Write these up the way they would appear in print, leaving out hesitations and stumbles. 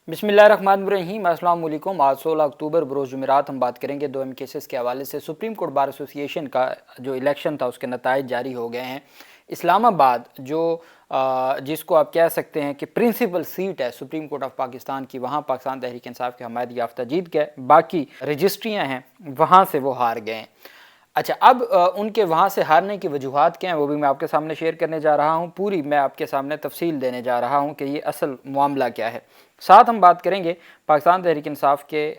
बिस्मिल्लाहिर्रहमानिर्रहीम। अस्सलाम वालेकुम। आज 16 अक्टूबर बरोज़ जुमेरात हम बात करेंगे दो अहम केसेस के हवाले से। सुप्रीम कोर्ट बार एसोसिएशन का जो इलेक्शन था उसके नताइज जारी हो गए हैं। इस्लामाबाद जो जिसको आप कह सकते हैं कि प्रिंसिपल सीट है सुप्रीम कोर्ट ऑफ पाकिस्तान की, वहाँ पाकिस्तान तहरीक इंसाफ के हमायत याफ्ता जीत गए। बाकी रजिस्ट्रियाँ हैं वहाँ से वो हार गए हैं। अच्छा, अब उनके वहाँ से हारने की वजूहात क्या हैं वो भी मैं आपके सामने शेयर करने जा रहा हूँ। पूरी मैं आपके सामने तफसील देने जा रहा हूँ कि ये असल मामला क्या है। साथ हम बात करेंगे पाकिस्तान तहरीक इंसाफ के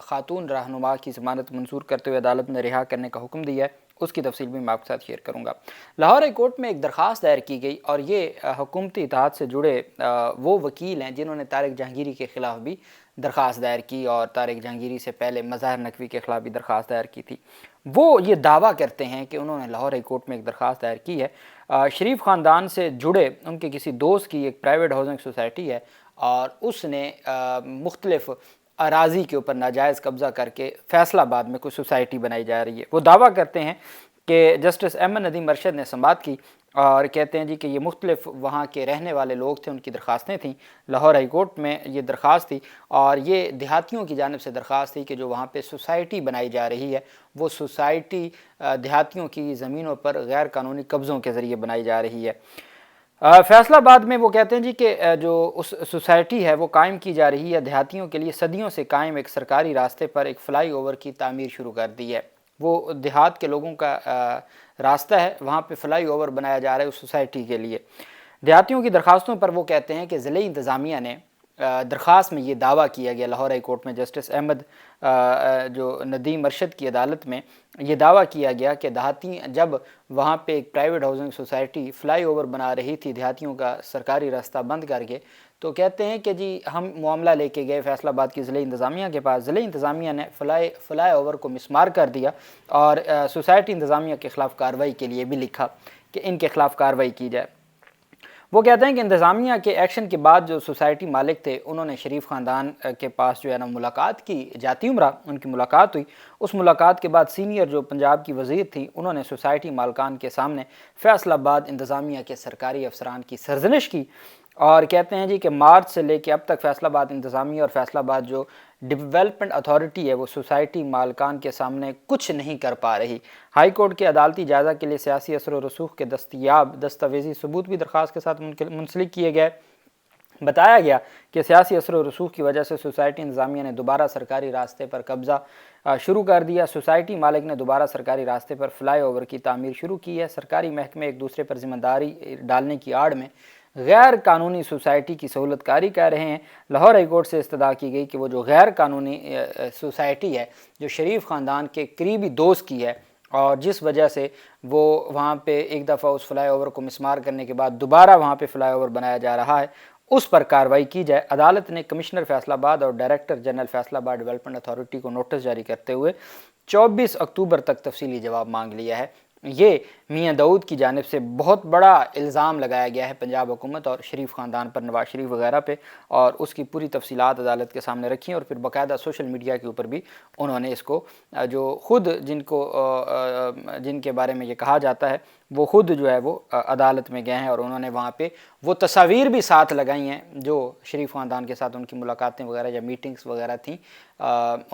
खातून रहनुमा की ज़मानत मंजूर करते हुए अदालत ने रिहा करने का हुक्म दिया है, उसकी तफसील भी मैं आपके साथ शेयर करूँगा। लाहौर हाई कोर्ट में एक दरख्वास्त दायर की गई और ये हुकूमती इत्तेहाद से जुड़े वो वकील हैं जिन्होंने तारिक जहांगीरी के ख़िलाफ़ भी दरख्वास्त दायर की और तारिक जहांगीरी से पहले मज़ाहिर नकवी के ख़िलाफ़ भी दरख्वास्त दायर की थी। वो ये दावा करते हैं कि उन्होंने लाहौर हाई कोर्ट में एक दरख्वास्त दायर की है। शरीफ ख़ानदान से जुड़े उनके किसी दोस्त की एक प्राइवेट हाउसिंग सोसाइटी है और उसने मुख्तलिफ अराज़ी के ऊपर नाजायज़ कब्ज़ा करके फैसलाबाद में कोई सोसाइटी बनाई जा रही है। वो दावा करते हैं कि जस्टिस अहमद नदीम अरशद ने समाअत की और कहते हैं जी कि ये मुख्तलिफ वहाँ के रहने वाले लोग थे, उनकी दरख्वास्तें थीं। लाहौर हाई कोर्ट में ये दरख्वास्त थी और ये देहातियों की जानिब से दरख्वास्त थी कि जो वहाँ पे सोसाइटी बनाई जा रही है वो सोसाइटी देहातियों की ज़मीनों पर गैर कानूनी कब्ज़ों के ज़रिए बनाई जा रही है। फैसलाबाद में वो कहते हैं जी कि जो उस सोसाइटी है वो कायम की जा रही है देहातियों के लिए सदियों से कायम एक सरकारी रास्ते पर एक फ़्लाई ओवर की तामीर शुरू कर दी है। वो देहात के लोगों का रास्ता है, वहाँ पे फ़्लाई ओवर बनाया जा रहा है उस सोसाइटी के लिए। देहातियों की दरख्वास्तों पर वो कहते हैं कि ज़िले इंतज़ामिया ने दरख्वास्त में ये दावा किया गया लाहौर हाई कोर्ट में जस्टिस अहमद जो नदीम अरशद की अदालत में ये दावा किया गया कि देहाती जब वहाँ पे एक private housing society fly over बना रही थी देहातियों का सरकारी रास्ता बंद करके, तो कहते हैं कि जी हम मामला लेके गए फैसलाबाद की ज़िले इंतज़ामिया के पास। ज़िले इंतज़ामिया ने फ़्लाई ओवर को मिसमार कर दिया और सोसाइटी इंतज़ामिया के ख़िलाफ़ कार्रवाई के लिए भी लिखा कि इनके ख़िलाफ़ कार्रवाई की जाए। वो कहते हैं कि इंतज़ामिया के एक्शन के बाद जो सोसाइटी मालिक थे उन्होंने शरीफ ख़ानदान के पास जो है ना मुलाकात की, जाती उम्रा उनकी मुलाकात हुई। उस मुलाकात के बाद सीनियर जो पंजाब की वज़ीर थी उन्होंने सोसाइटी मालकान के सामने फैसलाबाद इंतज़ामिया के सरकारी अफसरान की सरजनिश की और कहते हैं जी कि मार्च से लेकर अब तक फैसलाबाद इंतज़ामिया और फैसलाबाद जो डेवलपमेंट अथॉरिटी है वो सोसाइटी मालकान के सामने कुछ नहीं कर पा रही। हाई कोर्ट के अदालती जायज़ा के लिए सियासी असर व रसूख के दस्तियाब दस्तावेजी सबूत भी दरख्वास्त के साथ मुंसलिक किए गए। बताया गया कि सियासी असर व रसूख की वजह से सोसाइटी इंतज़ामिया ने दोबारा सरकारी रास्ते पर कब्ज़ा शुरू कर दिया। सोसाइटी मालिक ने दोबारा सरकारी रास्ते पर फ़्लाई ओवर की तामीर शुरू की है। सरकारी महकमे एक दूसरे पर ज़िम्मेदारी डालने की आड़ में गैर कानूनी सोसाइटी की सहूलतकारी कर रहे हैं। लाहौर हाई कोर्ट से इस्तदा की गई कि वो जो गैर कानूनी सोसाइटी है जो शरीफ ख़ानदान के करीबी दोस्त की है और जिस वजह से वो वहाँ पे एक दफ़ा उस फ़्लाई ओवर को मिसमार करने के बाद दोबारा वहाँ पे फ़्लाई ओवर बनाया जा रहा है, उस पर कार्रवाई की जाए। अदालत ने कमिश्नर फैसलाबाद और director general Faisalabad development authority को नोटिस जारी करते हुए 24 अक्टूबर तक तफसीली जवाब मांग लिया है। ये मियाँ दाऊद की जानिब से बहुत बड़ा इल्ज़ाम लगाया गया है पंजाब हुकूमत और शरीफ ख़ानदान पर, नवाज शरीफ वगैरह पे, और उसकी पूरी तफसीलात अदालत के सामने रखी हैं और फिर बाकायदा सोशल मीडिया के ऊपर भी उन्होंने इसको जो खुद जिनके बारे में ये कहा जाता है वो खुद जो है वो अदालत में गए हैं और उन्होंने वहाँ पे वो तस्वीर भी साथ लगाई हैं जो शरीफ ख़ानदान के साथ उनकी मुलाकातें वगैरह या मीटिंग्स वगैरह थी।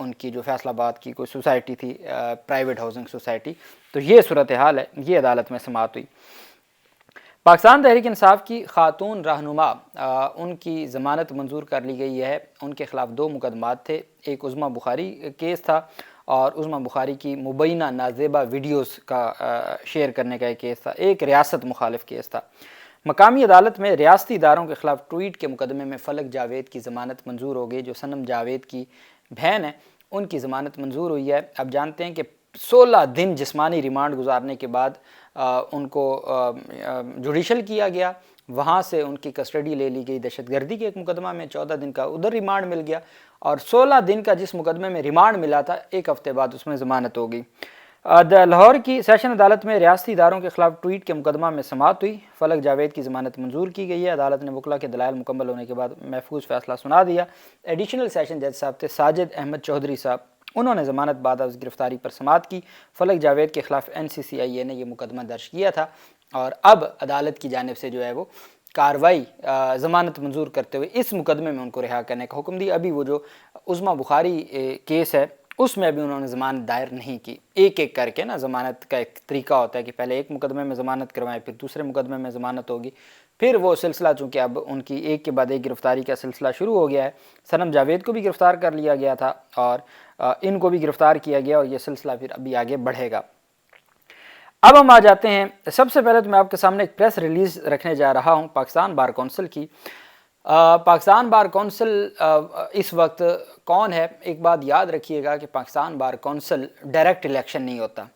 उनकी जो फैसलाबाद की कोई सोसाइटी थी प्राइवेट हाउसिंग सोसाइटी, तो ये सूरत हाल है। ये अदालत में समाअत हुई। पाकिस्तान तहरीक इंसाफ की खातून रहनुमा उनकी ज़मानत मंजूर कर ली गई है। उनके ख़िलाफ़ 2 मुकदमात थे। एक उज़्मा बुखारी केस था और उज़्मा बुखारी की मुबैना नाजेबा वीडियोस का शेयर करने का एक केस था। एक रियासत मुखालिफ केस था। मकामी अदालत में रियासती इदारों के ख़िलाफ़ ट्वीट के मुकदमे में फ़लक जावेद की ज़मानत मंजूर हो गई। जो सनम जावेद की बहन है उनकी ज़मानत मंजूर हुई है। अब जानते हैं कि 16 दिन जिस्मानी रिमांड गुजारने के बाद उनको जुडिशल किया गया, वहाँ से उनकी कस्टडी ले ली गई दहशतगर्दी के एक मुकदमा में, 14 दिन का उधर रिमांड मिल गया और 16 दिन का जिस मुकदमे में रिमांड मिला था 1 हफ़्ते बाद उसमें ज़मानत हो गई। लाहौर की सेशन अदालत में रियासती इदारों के खिलाफ ट्वीट के मुकदमा में समाअत हुई। फ़लक जावेद की ज़मानत मंजूर की गई है। अदालत ने वकला के दलाइल मुकम्मल होने के बाद महफूज फ़ैसला सुना दिया। एडिशनल सेशन जज साहब थे साजिद अहमद चौधरी साहब, उन्होंने ज़मानत बाद गिरफ्तारी पर समाअत की। फ़लक जावेद के ख़िलाफ़ NCCIA ने यह मुकदमा दर्ज किया था और अब अदालत की जानिब से जो है वो कार्रवाई ज़मानत मंजूर करते हुए इस मुकदमे में उनको रिहा करने का हुक्म दिया। अभी वो जो उस्मा बुखारी केस है उसमें अभी उन्होंने ज़मानत दायर नहीं की। एक एक करके ना, ज़मानत का एक तरीका होता है कि पहले एक मुकदमे में ज़मानत करवाएं, फिर दूसरे मुकदमे में ज़मानत होगी, फिर वो सिलसिला चूँकि अब उनकी एक के बाद एक गिरफ़्तारी का सिलसिला शुरू हो गया है। सनम जावेद को भी गिरफ़्तार कर लिया गया था और इनको भी गिरफ़्तार किया गया और ये सिलसिला फिर अभी आगे बढ़ेगा। अब हम आ जाते हैं, सबसे पहले तो मैं आपके सामने एक प्रेस रिलीज़ रखने जा रहा हूँ पाकिस्तान बार कौंसिल की। पाकिस्तान बार कौंसिल इस वक्त कौन है? एक बात याद रखिएगा कि Pakistan bar council direct election नहीं होता।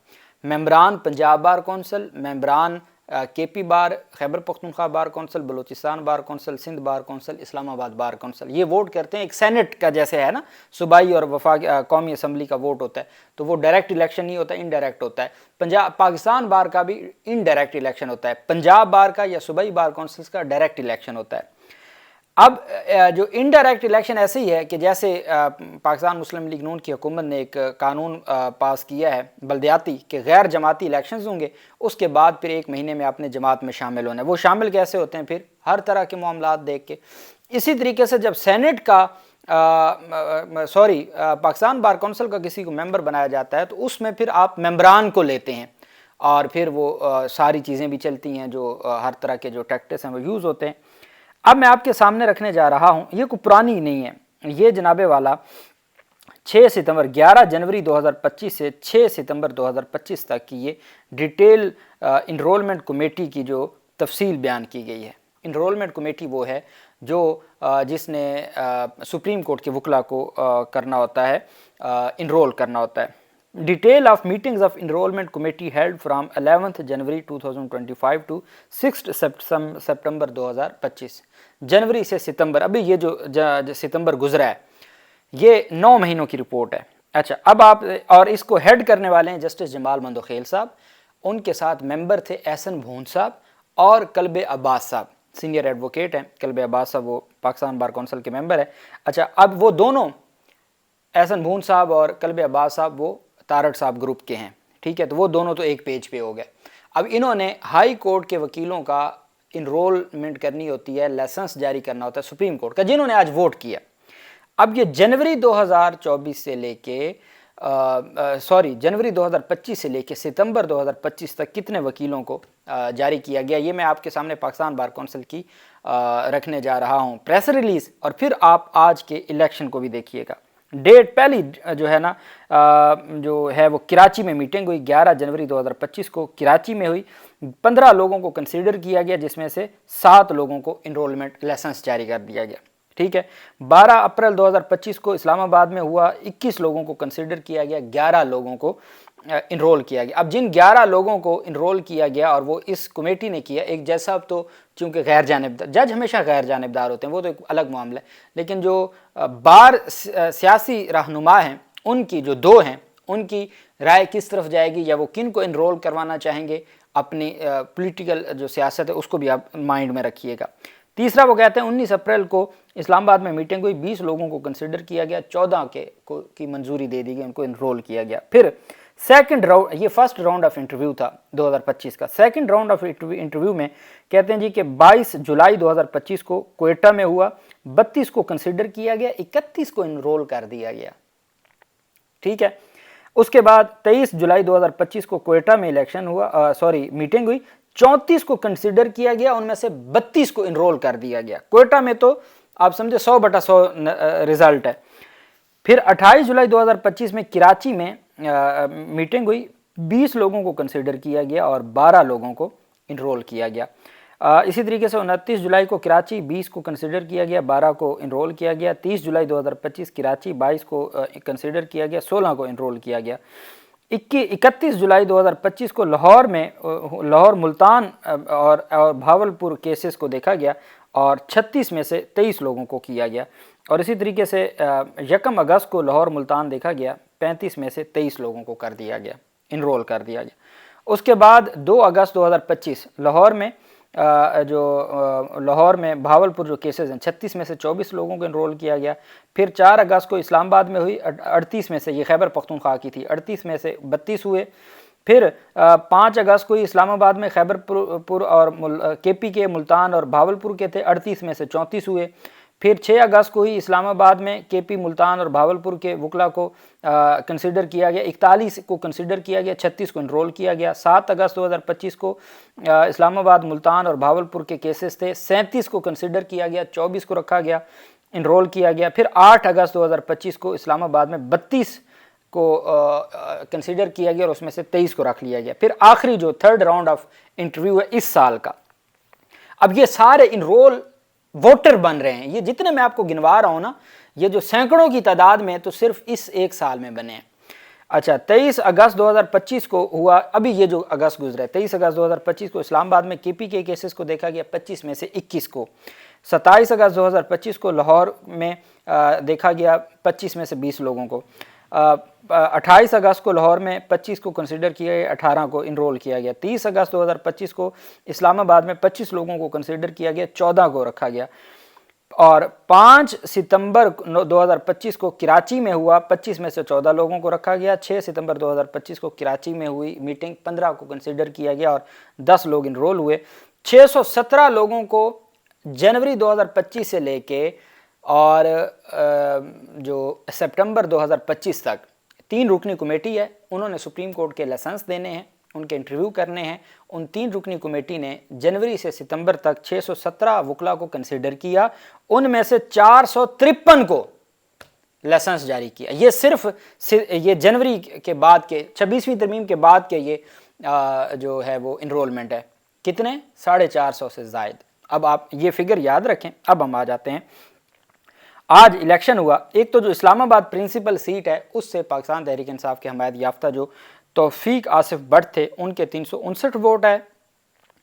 मेंबरान पंजाब बार कौंसिल, मेंबरान KP bar, Khyber Pakhtunkhwa bar council, Balochistan bar council, Sindh bar council, Islamabad bar council, ये वोट करते हैं। एक सेनेट का जैसे है ना, सूबाई और वफाक कौमी असम्बली का वोट होता है, तो वो डायरेक्ट इलेक्शन नहीं होता, इनडायरेक्ट होता है। पाकिस्तान बार का भी इनडायरेक्ट इलेक्शन होता है, पंजाब बार का या सूबाई बार कौंसिल का डायरेक्ट इलेक्शन होता है। अब जो इनडायरेक्ट इलेक्शन ऐसे ही है कि जैसे पाकिस्तान मुस्लिम लीग नून की हुकूमत ने एक कानून पास किया है बल्दियाती कि गैर जमाती इलेक्शंस होंगे, उसके बाद फिर 1 महीने में आपने जमात में शामिल होना है। वो शामिल कैसे होते हैं? फिर हर तरह के मामलात देख के। इसी तरीके से जब सेनेट का पाकिस्तान बार कौंसिल का किसी को मेंबर बनाया जाता है तो उसमें फिर आप मेंबरान को लेते हैं और फिर वो सारी चीज़ें भी चलती हैं, जो हर तरह के जो टैक्टिक्स हैं वो यूज़ होते हैं। अब मैं आपके सामने रखने जा रहा हूँ, ये कोई पुरानी नहीं है, ये जनाबे वाला 6 सितंबर 11 जनवरी 2025 से 6 सितंबर 2025 तक की ये डिटेल इनरोलमेंट कमेटी की जो तफसील बयान की गई है। इनरोलमेंट कमेटी वो है जो जिसने सुप्रीम कोर्ट के वकला को करना होता है, इनरोल करना होता है। Detail of meetings of enrollment committee held from 11th January 2025 to 6th September 2025। जनवरी से सितंबर, अभी ये जो सितंबर गुजरा है ये 9 महीनों की रिपोर्ट है। अच्छा, अब आप, और इसको हेड करने वाले हैं जस्टिस जमाल मंदोखेल साहब, उनके साथ मेंबर थे एहसन भून साहब और कल्बे अब्बास साहब, सीनियर एडवोकेट हैं। कल्बे अब्बास साहब वो पाकिस्तान बार कौंसिल के मेंबर है। अच्छा, अब वो दोनों एहसन भून साहब और कल्बे अब्बास साहब वो तारड़ साहब ग्रुप के हैं, ठीक है, तो वो दोनों तो एक पेज पे हो गए। अब इन्होंने हाई कोर्ट के वकीलों का इनरोलमेंट करनी होती है, लाइसेंस जारी करना होता है सुप्रीम कोर्ट का, जिन्होंने आज वोट किया। अब ये जनवरी 2024 से लेके जनवरी 2025 से लेके सितंबर 2025 तक कितने वकीलों को जारी किया गया, ये मैं आपके सामने पाकिस्तान बार कौंसिल की रखने जा रहा हूँ प्रेस रिलीज़। और फिर आप आज के इलेक्शन को भी देखिएगा। डेट पहली जो है ना जो है वो कराची में मीटिंग हुई, 11 जनवरी 2025 को कराची में हुई। 15 लोगों को कंसीडर किया गया, जिसमें से 7 लोगों को इनरोलमेंट लाइसेंस जारी कर दिया गया, ठीक है। 12 अप्रैल 2025 को इस्लामाबाद में हुआ, 21 लोगों को कंसीडर किया गया, 11 लोगों को इनरोल किया गया। अब जिन 11 लोगों को इनरोल किया गया और वो इस कमेटी ने किया, एक जज साहब तो चूँकि गैर जानिबदार, जज हमेशा गैर जानिबदार होते हैं, वो तो एक अलग मामला है, लेकिन जो बार सियासी रहनुमा हैं उनकी जो 2 हैं, उनकी राय किस तरफ जाएगी या वो किन को इनरोल करवाना चाहेंगे, अपनी पॉलिटिकल जो सियासत है उसको भी आप माइंड में रखिएगा। तीसरा वो कहते हैं 19 अप्रैल को इस्लामाबाद में मीटिंग हुई, 20 लोगों को कंसिडर किया गया, 14 की मंजूरी दे दी गई, उनको इनरोल किया गया। फिर सेकंड राउंड, ये फर्स्ट राउंड ऑफ इंटरव्यू था 2025 का। सेकंड राउंड ऑफ इंटरव्यू में कहते हैं जी कि 22 जुलाई 2025 को क्वेटा में हुआ, 32 को कंसिडर किया गया, 31 को इनरोल कर दिया गया, ठीक है। उसके बाद 23 जुलाई 2025 को क्वेटा में इलेक्शन हुआ, मीटिंग हुई, 34 को कंसिडर किया गया, उनमें से 32 को इनरोल कर दिया गया। क्वेटा में तो आप समझे 100/100 रिजल्ट है। फिर 28 जुलाई 2025 में कराची में मीटिंग हुई, 20 लोगों को कंसिडर किया गया और 12 लोगों को इनरोल किया गया। इसी तरीके से 29 जुलाई को कराची 20 को कंसिडर किया गया, 12 को इनरोल किया गया। 30 जुलाई 2025 कराची 22 को कंसिडर किया गया, 16 को इनरोल किया गया। 31 जुलाई 2025 को लाहौर मुल्तान और भावलपुर केसेस को देखा गया और 36 में से 23 लोगों को किया गया। और इसी तरीके से 1 अगस्त को लाहौर मुल्तान देखा गया, 35 में से 23 लोगों को कर दिया गया, इनरोल कर दिया गया। उसके बाद 2 अगस्त 2025 लाहौर में भावलपुर जो केसेस हैं, 36 में से 24 लोगों को इनरोल किया गया। फिर 4 अगस्त को इस्लामाबाद में हुई, 38 में से, ये खैबर पख्तूनख्वा की थी, 38 में से 32 हुए। پھر 5 اگست کو اسلام آباد میں خیبر پور اور کے پی کے ملتان اور بھاولپور کے تھے، 38 میں سے 34 ہوئے۔ پھر 6 اگست کو ہی اسلام آباد میں کے پی، ملتان اور بھاولپور کے وکلا کو کنسیڈر کیا گیا، 41 کو کنسیڈر کیا گیا، 36 کو انرول کیا گیا۔ 7 اگست 2025 کو اسلام آباد، ملتان اور بھاولپور کے کیسز تھے، 37 کو کنسیڈر کیا گیا، 24 کو رکھا گیا، انرول کیا گیا۔ پھر 8 اگست 2025 کو اسلام آباد میں 32 کو کنسیڈر کیا گیا اور اس میں سے 23 کو رکھ لیا گیا۔ پھر آخری جو 3rd راؤنڈ آف انٹرویو ہے اس سال کا، اب یہ سارے انرول ووٹر بن رہے ہیں، یہ جتنے میں آپ کو گنوا رہا ہوں نا، یہ جو سینکڑوں کی تعداد میں تو صرف اس ایک سال میں بنے ہیں۔ اچھا، 23 اگست 2025 کو ہوا، ابھی یہ جو اگست گزرا ہے، 23 اگست 2025 کو اسلام آباد میں کے پی کے کیسز کو دیکھا گیا، 25 میں سے 21 کو۔ 27 اگست 2025 کو لاہور میں دیکھا گیا، 25 میں سے 20 لوگوں کو۔ 28 اگست کو لاہور میں 25 کو کنسیڈر کیا گیا، 18 کو انرول کیا گیا۔ 30 اگست 2025 کو اسلام آباد میں 25 لوگوں کو کنسیڈر کیا گیا، 14 کو رکھا گیا۔ اور 5 ستمبر 2025 کو کراچی میں ہوا، 25 میں سے 14 لوگوں کو رکھا گیا۔ 6 ستمبر 2025 کو کراچی میں ہوئی میٹنگ، 15 کو کنسیڈر کیا گیا اور 10 لوگ انرول ہوئے۔ 617 لوگوں کو جنوری 2025 سے لے کے اور جو سپٹمبر 2025 تک 3 رکنی کمیٹی ہے، انہوں نے سپریم کورٹ کے لائسنس دینے ہیں، ان کے انٹرویو کرنے ہیں۔ ان 3 رکنی کمیٹی نے جنوری سے ستمبر تک 617 وکلا کو کنسیڈر کیا، ان میں سے 453 کو لائسنس جاری کیا۔ یہ صرف یہ جنوری کے بعد کے 26ویں ترمیم کے بعد کے یہ جو ہے وہ انرولمنٹ ہے، کتنے؟ 450 سے زائد۔ اب آپ یہ فگر یاد رکھیں۔ اب ہم آ جاتے ہیں، آج الیکشن ہوا، ایک تو جو اسلام آباد پرنسپل سیٹ ہے اس سے پاکستان تحریک انصاف کے حمایت یافتہ جو توفیق آصف بٹ تھے ان کے 359 ووٹ ہے،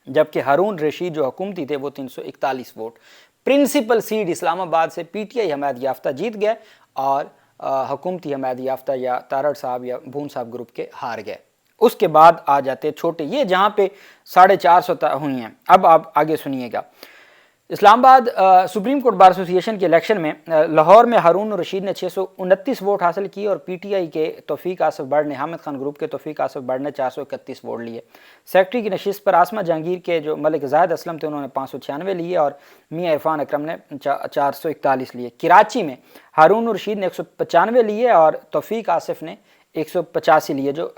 جبکہ ہارون رشید جو حکومتی تھے وہ 341 ووٹ۔ پرنسپل سیٹ اسلام آباد سے پی ٹی آئی حمایت یافتہ جیت گئے اور حکومتی حمایت یافتہ یا تارڑ صاحب یا بھون صاحب گروپ کے ہار گئے۔ اس کے بعد آ جاتے چھوٹے، یہ جہاں پہ 450 ہوئی ہیں۔ اب آپ آگے سنیے گا، اسلام آباد سپریم کورٹ بار ایسوسی ایشن کے الیکشن میں لاہور میں ہارون رشید نے 629 ووٹ حاصل کیے اور پی ٹی آئی کے توفیق آصف بٹ نے، حامد خان گروپ کے توفیق آصف بٹ نے 431 ووٹ لیے۔ سیکرٹری کی نشست پر آسمہ جہانگیر کے جو ملک زاہد اسلم تھے انہوں نے 596 لیے اور میاں عرفان اکرم نے 441 لیے۔ کراچی میں ہارون رشید نے 195 لیے اور توفیق آصف نے 185 لیے جو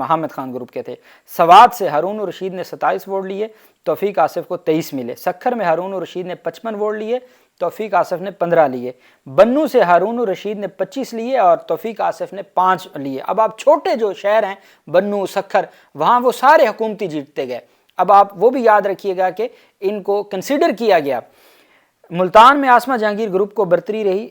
حامد خان گروپ کے تھے۔ سوات سے ہارون رشید نے 27 ووٹ لیے، توفیق آصف کو 23 ملے۔ سکھر میں ہارون رشید نے 55 ووٹ لیے، توفیق آصف نے 15 لیے۔ بنو سے ہارون رشید نے 25 لیے اور توفیق آصف نے 5 لیے۔ اب آپ چھوٹے جو شہر ہیں بنو، سکھر، وہاں وہ سارے حکومتی جیتتے گئے۔ اب آپ وہ بھی یاد رکھیے گا کہ ان کو کنسیڈر کیا گیا۔ ملتان میں آسمہ جہانگیر گروپ کو برتری رہی،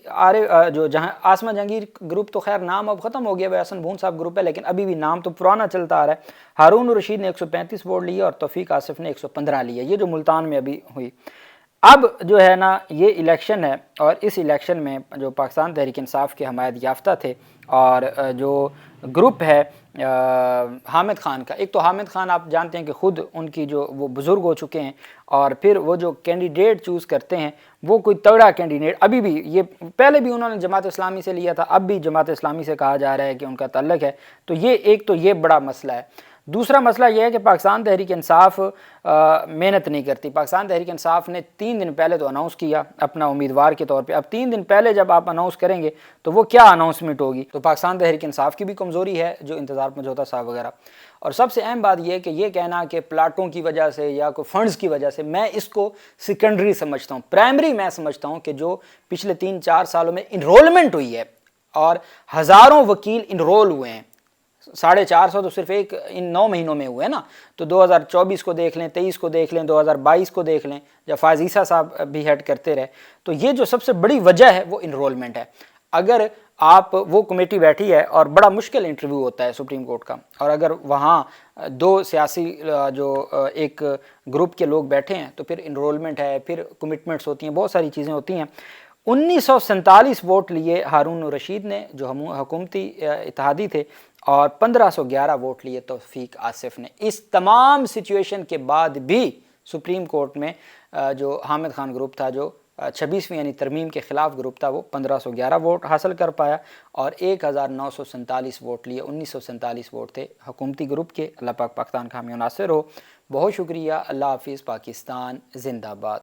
جو جہاں آسمہ جہانگیر گروپ تو خیر نام اب ختم ہو گیا، وہ حسن بھون صاحب گروپ ہے، لیکن ابھی بھی نام تو پرانا چلتا آ رہا ہے۔ ہارون رشید نے 135 ووٹ لیے اور توفیق آصف نے 115 لیے، یہ جو ملتان میں ابھی ہوئی۔ اب جو ہے نا یہ الیکشن ہے اور اس الیکشن میں جو پاکستان تحریک انصاف کے حمایت یافتہ تھے اور جو گروپ ہے حامد خان کا، ایک تو حامد خان آپ جانتے ہیں کہ خود ان کی جو وہ بزرگ ہو چکے ہیں اور پھر وہ جو کینڈیڈیٹ چوز کرتے ہیں وہ کوئی تگڑا کینڈیڈیٹ، ابھی بھی یہ پہلے بھی انہوں نے جماعت اسلامی سے لیا تھا، اب بھی جماعت اسلامی سے کہا جا رہا ہے کہ ان کا تعلق ہے، تو یہ ایک تو یہ بڑا مسئلہ ہے۔ دوسرا مسئلہ یہ ہے کہ پاکستان تحریک انصاف محنت نہیں کرتی۔ پاکستان تحریک انصاف نے 3 دن پہلے تو اناؤنس کیا اپنا امیدوار کے طور پہ، اب 3 دن پہلے جب آپ اناؤنس کریں گے تو وہ کیا اناؤنسمنٹ ہوگی؟ تو پاکستان تحریک انصاف کی بھی کمزوری ہے، جو انتظار مجھوطہ صاحب وغیرہ، اور سب سے اہم بات یہ ہے کہ یہ کہنا کہ پلاٹوں کی وجہ سے یا کوئی فنڈز کی وجہ سے، میں اس کو سیکنڈری سمجھتا ہوں۔ پرائمری میں سمجھتا ہوں کہ جو پچھلے 3-4 سالوں میں انرولمنٹ ہوئی ہے اور ہزاروں وکیل انرول ہوئے ہیں، 450 تو صرف ان 9 مہینوں میں ہوئے نا، تو 2024 کو دیکھ لیں، 23 کو دیکھ لیں، 2022 کو دیکھ لیں، جب فائز عیسیٰ صاحب بھی ہیڈ کرتے رہے، تو یہ جو سب سے بڑی وجہ ہے وہ انرولمنٹ ہے۔ اگر آپ وہ کمیٹی بیٹھی ہے اور بڑا مشکل انٹرویو ہوتا ہے سپریم کورٹ کا، اور اگر وہاں 2 سیاسی جو ایک گروپ کے لوگ بیٹھے ہیں تو پھر انرولمنٹ ہے، پھر کمٹمنٹس ہوتی ہیں، بہت ساری چیزیں ہوتی ہیں۔ 1947 ووٹ لیے ہارون رشید نے جو حکومتی اتحادی تھے اور 1511 ووٹ لیے توفیق آصف نے۔ اس تمام سچویشن کے بعد بھی سپریم کورٹ میں جو حامد خان گروپ تھا جو 26ویں یعنی ترمیم کے خلاف گروپ تھا وہ 1511 ووٹ حاصل کر پایا اور 1947 ووٹ لیے. 1947 ووٹ تھے حکومتی گروپ کے. اللہ پاک پاکستان کا حامی و ناصر ہو. بہت شکریہ. اللہ حافظ. پاکستان زندہ باد.